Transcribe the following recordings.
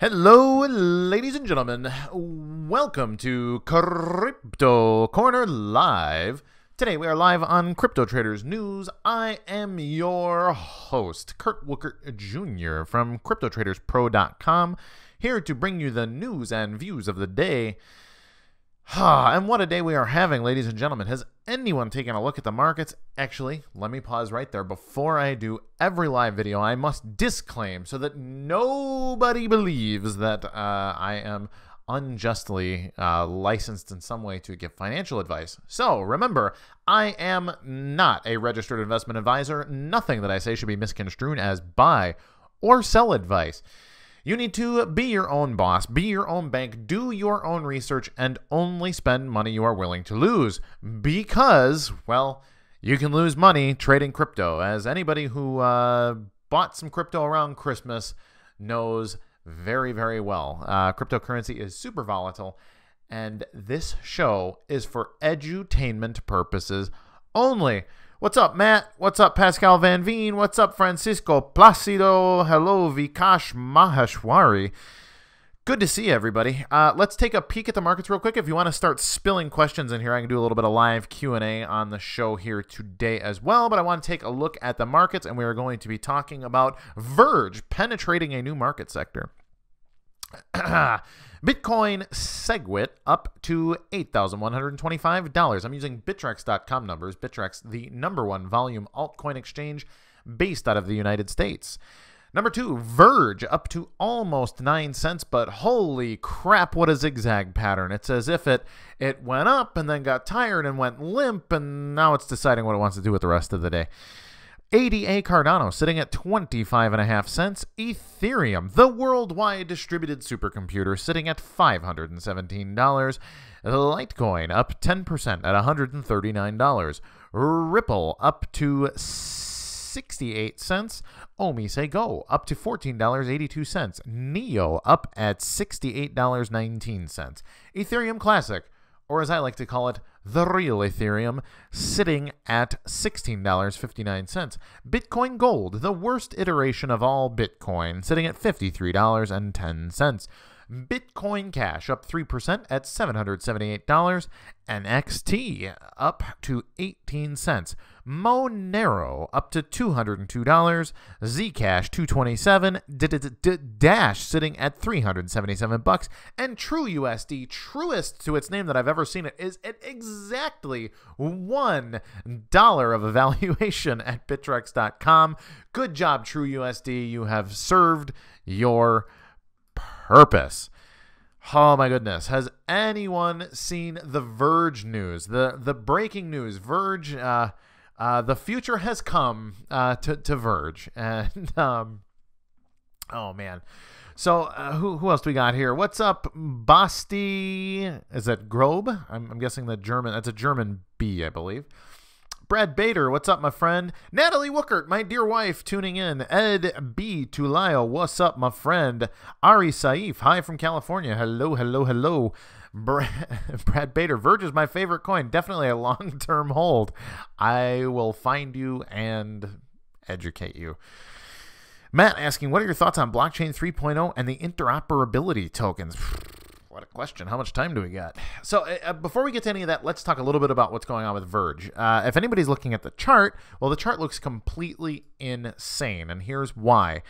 Hello, ladies and gentlemen. Welcome to Crypto Corner Live. Today we are live on Crypto Traders News. I am your host, Kurt Wookert Jr. from CryptoTradersPro.com, here to bring you the news and views of the day. And what a day we are having, ladies and gentlemen. Has anyone taken a look at the markets? Actually, let me pause right there. Before I do every live video, I must disclaim so that nobody believes that I am unjustly licensed in some way to give financial advice. So remember, I am not a registered investment advisor. Nothing that I say should be misconstrued as buy or sell advice. You need to be your own boss, be your own bank, do your own research, and only spend money you are willing to lose. Because, well, you can lose money trading crypto. As anybody who bought some crypto around Christmas knows very, very well. Cryptocurrency is super volatile, and this show is for edutainment purposes only. What's up, Matt? What's up, Pascal Van Veen? What's up, Francisco Placido? Hello, Vikash Maheshwari. Good to see everybody. Let's take a peek at the markets real quick. If you want to start spilling questions in here, I can do a little bit of live Q&A on the show here today as well. But I want to take a look at the markets, and we are going to be talking about Verge penetrating a new market sector. Bitcoin SegWit up to $8,125. I'm using Bittrex.com numbers. Bittrex, the #1 volume altcoin exchange based out of the United States. Number 2, Verge up to almost 9 cents, but holy crap, what a zigzag pattern. It's as if it went up and then got tired and went limp, and now it's deciding what it wants to do with the rest of the day. ADA Cardano sitting at 25.5 cents. Ethereum, the worldwide distributed supercomputer, sitting at $517. Litecoin up 10% at $139. Ripple up to 68 cents. Omise Go up to $14.82. Neo up at $68.19. Ethereum Classic, or as I like to call it, the real Ethereum, sitting at $16.59. Bitcoin Gold, the worst iteration of all Bitcoin, sitting at $53.10. Bitcoin Cash up 3% at $778. NXT up to 18 cents. Monero up to $202. Zcash $227. Dash sitting at $377. And TrueUSD, truest to its name that I've ever seen it, is at exactly $1 of evaluation at Bittrex.com. Good job, TrueUSD. You have served your purpose. Oh my goodness. Has anyone seen the Verge news? The breaking news. Verge, the future has come to Verge. And oh man. So who else do we got here? What's up, Basti? Is that Grobe? I'm guessing the German. That's a German B, I believe. Brad Bader, what's up, my friend? Natalie Wookert, my dear wife, tuning in. Ed B. Tulayo, what's up, my friend? Ari Saif, hi from California. Hello, hello, hello. Brad Bader, Verge is my favorite coin. Definitely a long-term hold. I will find you and educate you. Matt asking, what are your thoughts on blockchain 3.0 and the interoperability tokens? What a question. How much time do we got? So before we get to any of that, let's talk a little bit about what's going on with Verge. If anybody's looking at the chart, well, the chart looks completely insane, and here's why.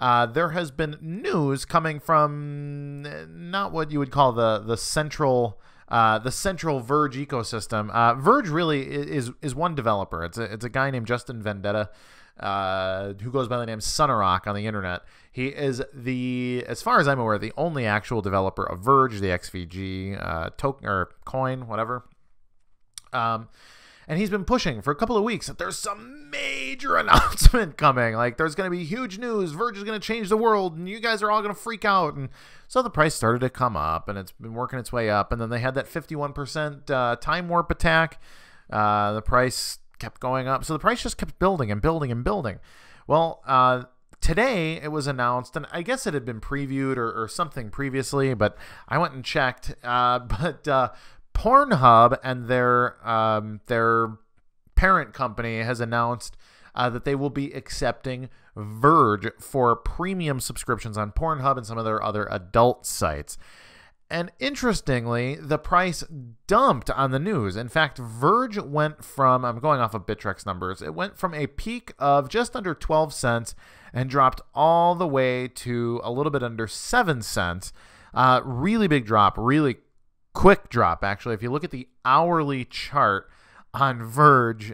There has been news coming from not what you would call the central Verge ecosystem. Verge really is one developer. It's a guy named Justin Vendetta, who goes by the name Sunarok on the internet. He is as far as I'm aware, the only actual developer of Verge, the XVG token or coin, whatever. And he's been pushing for a couple of weeks that there's some major announcement coming. Like, there's going to be huge news. Verge is going to change the world, and you guys are all going to freak out. And so the price started to come up, and it's been working its way up. And then they had that 51% time warp attack. The price kept going up. So the price just kept building and building and building. Well, today it was announced, and I guess it had been previewed or something previously, but I went and checked. Pornhub and their parent company has announced that they will be accepting Verge for premium subscriptions on Pornhub and some of their other adult sites. And interestingly, the price dumped on the news. In fact, Verge went from, I'm going off of Bittrex numbers, it went from a peak of just under 12 cents and dropped all the way to a little bit under 7 cents. Really big drop, really quick drop, actually. If you look at the hourly chart on Verge,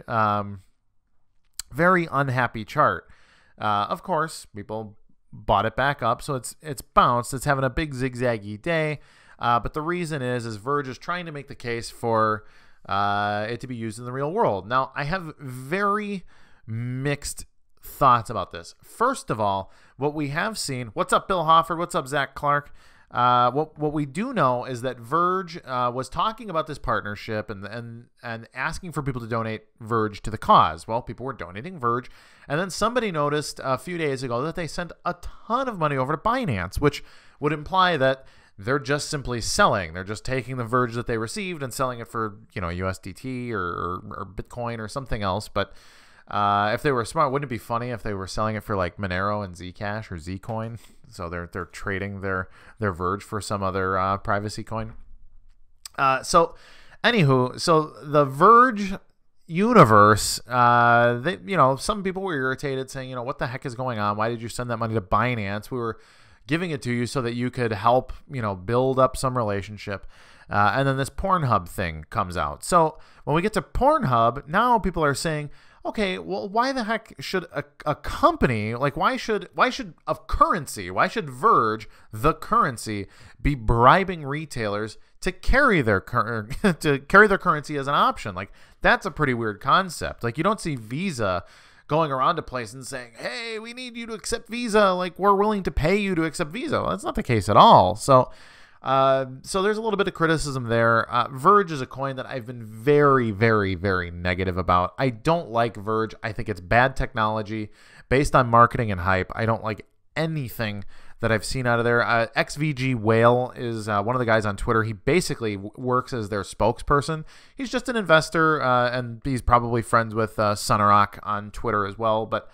very unhappy chart. Of course, people bought it back up, so it's bounced. It's having a big zigzaggy day. But the reason is Verge is trying to make the case for it to be used in the real world. Now, I have very mixed thoughts about this. First of all, what we have seen, what's up, Bill Hofford? What's up, Zach Clark? What we do know is that Verge was talking about this partnership and asking for people to donate Verge to the cause. Well, people were donating Verge, and then somebody noticed a few days ago that they sent a ton of money over to Binance, which would imply that they're just simply selling. They're just taking the Verge that they received and selling it for, USDT or Bitcoin or something else. But if they were smart, wouldn't it be funny if they were selling it for like Monero and Zcash or Zcoin? So they're trading their Verge for some other privacy coin. So the Verge universe, some people were irritated, saying, what the heck is going on? Why did you send that money to Binance? We were giving it to you so that you could help, build up some relationship. And then this Pornhub thing comes out. So when we get to Pornhub, now people are saying, okay, well, why the heck should a company, like why should a currency, why should Verge, the currency, be bribing retailers to carry their currency as an option? Like, that's a pretty weird concept. Like, you don't see Visa going around a place and saying, hey, we need you to accept Visa. Like, we're willing to pay you to accept Visa. Well, that's not the case at all. So there's a little bit of criticism there. Verge is a coin that I've been very, very, very negative about. I don't like Verge. I think it's bad technology based on marketing and hype. I don't like anything that I've seen out of there. XVG Whale is one of the guys on Twitter. He basically works as their spokesperson. He's just an investor, and he's probably friends with Sunrock on Twitter as well. But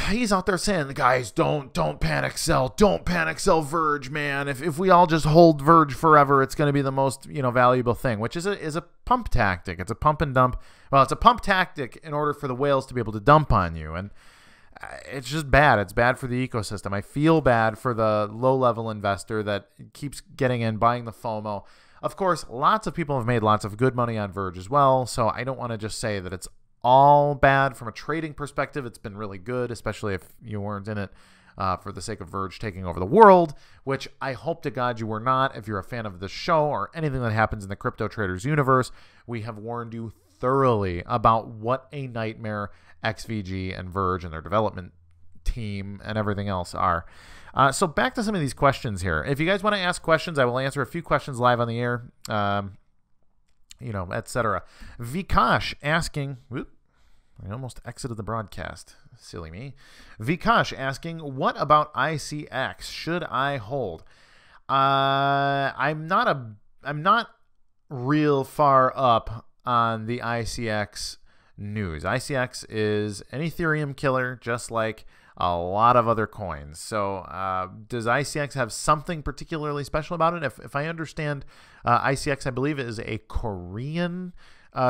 he's out there saying, guys, don't panic sell. Don't panic sell Verge, man. If we all just hold Verge forever, it's going to be the most valuable thing, which is a pump tactic. It's a pump and dump. Well, it's a pump tactic in order for the whales to be able to dump on you. And it's just bad. It's bad for the ecosystem. I feel bad for the low-level investor that keeps getting in, buying the FOMO. Of course, lots of people have made lots of good money on Verge as well, so I don't want to just say that it's all bad. From a trading perspective, it's been really good, especially if you weren't in it for the sake of Verge taking over the world, which I hope to God you were not. If you're a fan of the show or anything that happens in the crypto traders universe, we have warned you thoroughly about what a nightmare XVG and Verge and their development team and everything else are. So back to some of these questions here. If you guys want to ask questions, I will answer a few questions live on the air, etc. Vikash asking, whoop, I almost exited the broadcast. Silly me. Vikash asking, what about ICX? Should I hold? I'm not real far up on the ICX news. ICX is an Ethereum killer, just like a lot of other coins. So does ICX have something particularly special about it? If I understand, ICX, I believe, is a Korean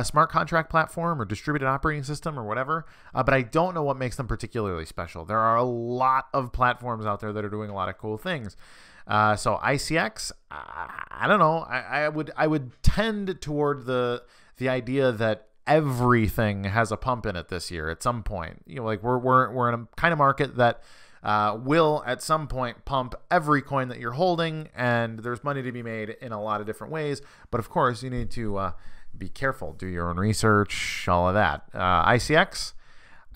smart contract platform or distributed operating system or whatever, but I don't know what makes them particularly special. There are a lot of platforms out there that are doing a lot of cool things. So ICX, I don't know. I would tend toward the idea that everything has a pump in it this year at some point. Like we're in a kind of market that will at some point pump every coin that you're holding, and there's money to be made in a lot of different ways. But of course, you need to be careful, do your own research, all of that. ICX,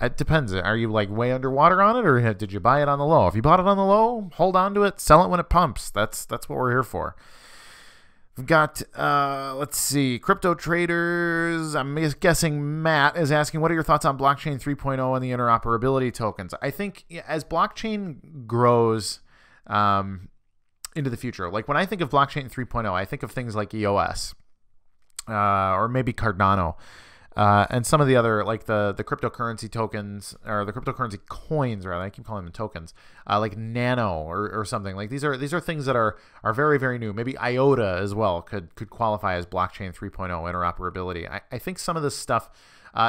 it depends. Are you like way underwater on it, or did you buy it on the low? If you bought it on the low, hold on to it, sell it when it pumps. That's what we're here for. We've got, let's see, crypto traders. I'm guessing Matt is asking, what are your thoughts on blockchain 3.0 and the interoperability tokens? I think as blockchain grows into the future, like when I think of blockchain 3.0, I think of things like EOS or maybe Cardano. And some of the other, like the cryptocurrency tokens, or the cryptocurrency coins, rather, I keep calling them tokens, like Nano or something. Like these are things that are very, very new. Maybe IOTA as well could qualify as blockchain 3.0 interoperability. I think some of this stuff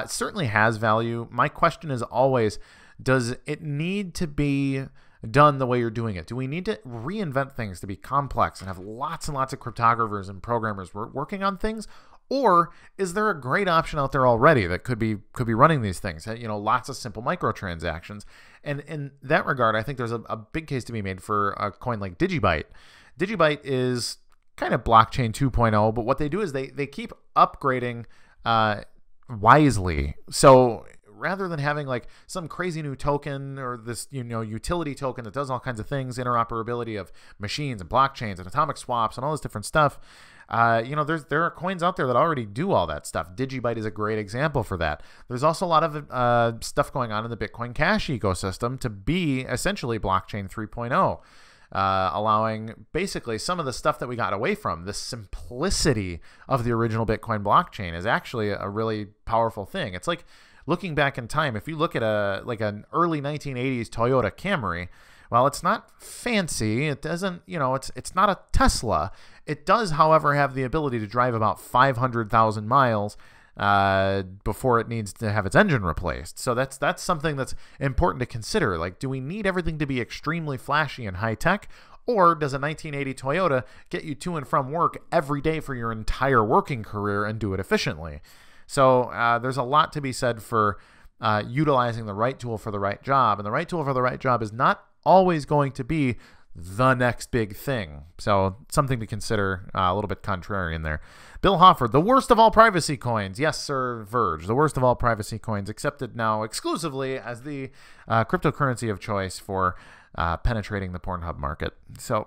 certainly has value. My question is always, does it need to be done the way you're doing it? Do we need to reinvent things to be complex and have lots and lots of cryptographers and programmers working on things? Or is there a great option out there already that could be running these things? Lots of simple microtransactions. And in that regard, I think there's a big case to be made for a coin like Digibyte. Digibyte is kind of blockchain 2.0, but what they do is they keep upgrading wisely. So rather than having like some crazy new token or this utility token that does all kinds of things, interoperability of machines and blockchains and atomic swaps and all this different stuff, there are coins out there that already do all that stuff. Digibyte is a great example for that. There's also a lot of stuff going on in the Bitcoin Cash ecosystem to be essentially blockchain 3.0. Allowing basically some of the stuff that we got away from. The simplicity of the original Bitcoin blockchain is actually a really powerful thing. It's like looking back in time. If you look at an early 1980s Toyota Camry, well, it's not fancy. It doesn't, it's not a Tesla. It does, however, have the ability to drive about 500,000 miles before it needs to have its engine replaced. So that's something that's important to consider. Like, do we need everything to be extremely flashy and high tech, or does a 1980 Toyota get you to and from work every day for your entire working career and do it efficiently? So there's a lot to be said for utilizing the right tool for the right job, and the right tool for the right job is not always going to be the next big thing. So something to consider, a little bit contrarian there. Bill Hofford, the worst of all privacy coins. Yes, sir, Verge. The worst of all privacy coins, accepted now exclusively as the cryptocurrency of choice for penetrating the Pornhub market. So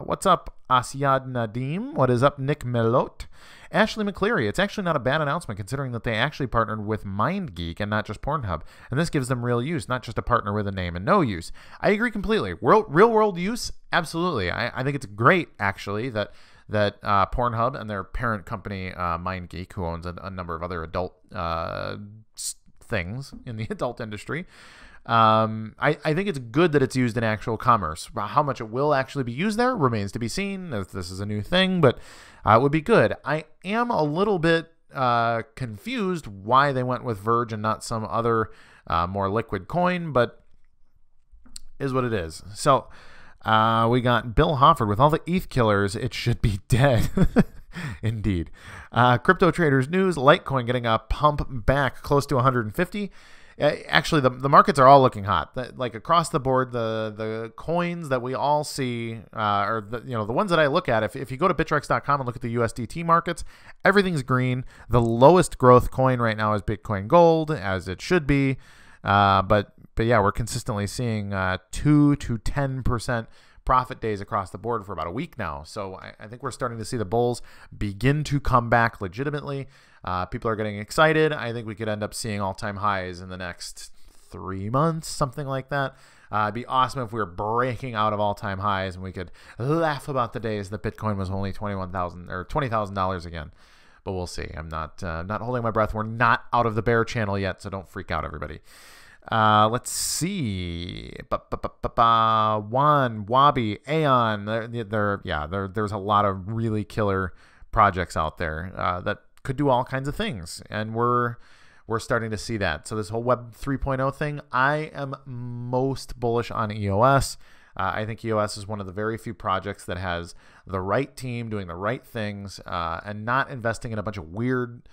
what's up, Asyad Nadim? What is up, Nick Melot? Ashley McCleary, it's actually not a bad announcement considering that they actually partnered with MindGeek and not just Pornhub. And this gives them real use, not just a partner with a name and no use. I agree completely. Real world use? Absolutely. I think it's great, actually, that Pornhub and their parent company, MindGeek, who owns a number of other adult things in the adult industry, I think it's good that it's used in actual commerce. How much it will actually be used there remains to be seen. This is a new thing, but it would be good. I am a little bit confused why they went with Verge and not some other more liquid coin, but is what it is. So we got Bill Hofford with all the ETH killers. It should be dead. Indeed. Crypto traders news, Litecoin getting a pump back close to 150. Actually, the markets are all looking hot. Like across the board, the coins that we all see, or the ones that I look at. If you go to Bittrex.com and look at the USDT markets, everything's green. The lowest growth coin right now is Bitcoin Gold, as it should be. But yeah, we're consistently seeing 2 to 10% profit days across the board for about a week now. So I think we're starting to see the bulls begin to come back legitimately. People are getting excited. I think we could end up seeing all-time highs in the next 3 months, something like that. It'd be awesome if we were breaking out of all-time highs and we could laugh about the days that Bitcoin was only $21,000 or $20,000 again. But we'll see. I'm not holding my breath. We're not out of the bear channel yet, so don't freak out, everybody. Let's see. Juan, Wabi, Aeon. There's a lot of really killer projects out there that could do all kinds of things, and we're starting to see that. So this whole Web 3.0 thing, I am most bullish on EOS. I think EOS is one of the very few projects that has the right team doing the right things and not investing in a bunch of weird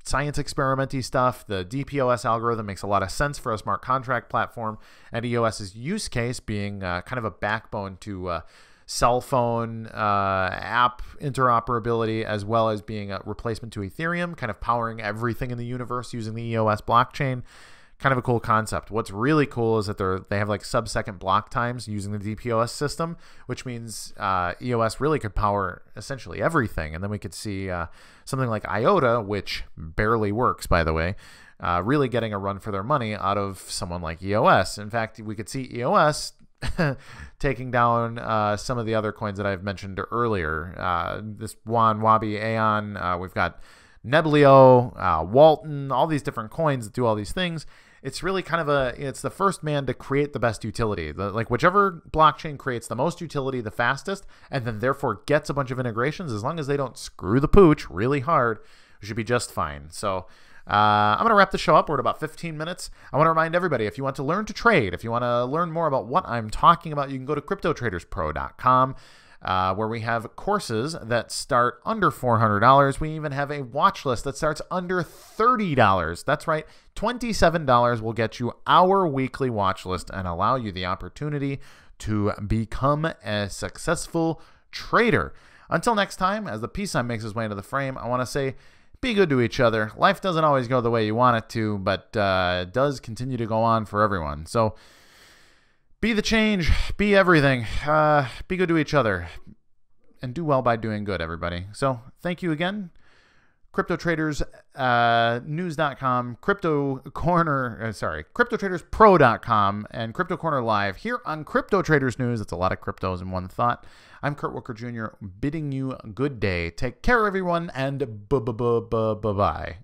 science experimenty stuff. The DPoS algorithm makes a lot of sense for a smart contract platform, and EOS's use case being kind of a backbone to cell phone app interoperability, as well as being a replacement to Ethereum, kind of powering everything in the universe using the EOS blockchain. Kind of a cool concept. What's really cool is that they have like sub-second block times using the DPoS system, which means EOS really could power essentially everything. And then we could see something like IOTA, which barely works, by the way, really getting a run for their money out of someone like EOS. In fact, we could see EOS taking down some of the other coins that I've mentioned earlier. This Juan, Wabi, Aeon. We've got Neblio, Walton, all these different coins that do all these things. It's really kind of it's the first man to create the best utility. Like whichever blockchain creates the most utility the fastest, and then therefore gets a bunch of integrations, as long as they don't screw the pooch really hard, we should be just fine. So I'm going to wrap the show up. We're at about 15 minutes. I want to remind everybody, if you want to learn to trade, if you want to learn more about what I'm talking about, you can go to CryptoTradersPro.com. Where we have courses that start under $400. We even have a watch list that starts under $30. That's right, $27 will get you our weekly watch list and allow you the opportunity to become a successful trader. Until next time, as the peace sign makes its way into the frame, I want to say, be good to each other. Life doesn't always go the way you want it to, but does continue to go on for everyone. So be the change, be everything, be good to each other, and do well by doing good, everybody. So thank you again. CryptoTradersNews.com, CryptoTradersPro.com, and Crypto Corner Live here on Crypto Traders News. It's a lot of cryptos in one thought. I'm Kurt Wooker Jr. bidding you a good day. Take care, everyone, and bye-bye.